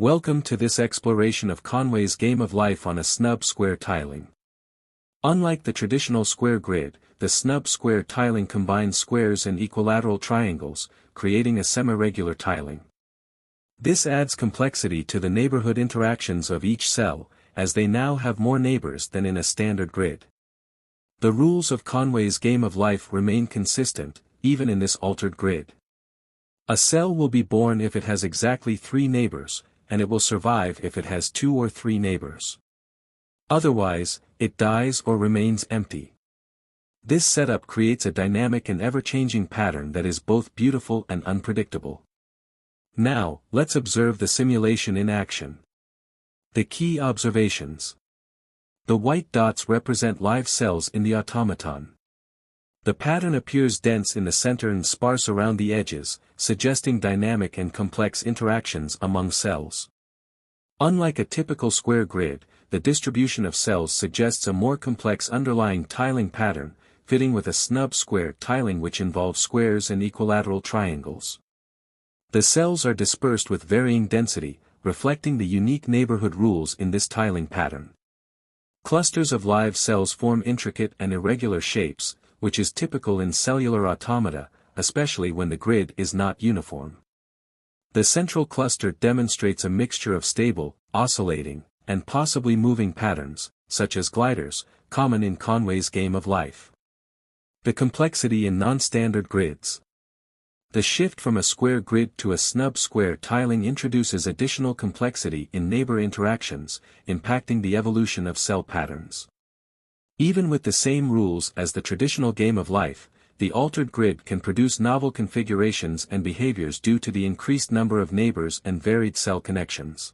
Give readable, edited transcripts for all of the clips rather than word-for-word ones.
Welcome to this exploration of Conway's game of life on a snub square tiling. Unlike the traditional square grid, the snub square tiling combines squares and equilateral triangles, creating a semi-regular tiling. This adds complexity to the neighborhood interactions of each cell, as they now have more neighbors than in a standard grid. The rules of Conway's game of life remain consistent, even in this altered grid. A cell will be born if it has exactly 3 neighbors, and it will survive if it has 2 or 3 neighbors. Otherwise, it dies or remains empty. This setup creates a dynamic and ever-changing pattern that is both beautiful and unpredictable. Now, let's observe the simulation in action. The key observations. The white dots represent live cells in the automaton. The pattern appears dense in the center and sparse around the edges, suggesting dynamic and complex interactions among cells. Unlike a typical square grid, the distribution of cells suggests a more complex underlying tiling pattern, fitting with a snub square tiling which involves squares and equilateral triangles. The cells are dispersed with varying density, reflecting the unique neighborhood rules in this tiling pattern. Clusters of live cells form intricate and irregular shapes, which is typical in cellular automata, especially when the grid is not uniform. The central cluster demonstrates a mixture of stable, oscillating, and possibly moving patterns, such as gliders, common in Conway's game of life. The complexity in non-standard grids. The shift from a square grid to a snub square tiling introduces additional complexity in neighbor interactions, impacting the evolution of cell patterns. Even with the same rules as the traditional game of life, the altered grid can produce novel configurations and behaviors due to the increased number of neighbors and varied cell connections.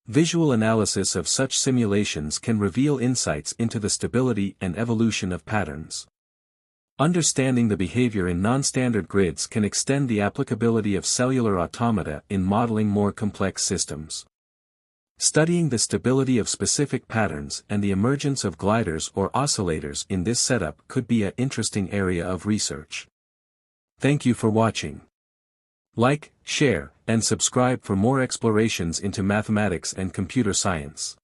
Visual analysis of such simulations can reveal insights into the stability and evolution of patterns. Understanding the behavior in non-standard grids can extend the applicability of cellular automata in modeling more complex systems. Studying the stability of specific patterns and the emergence of gliders or oscillators in this setup could be an interesting area of research. Thank you for watching. Like, share, and subscribe for more explorations into mathematics and computer science.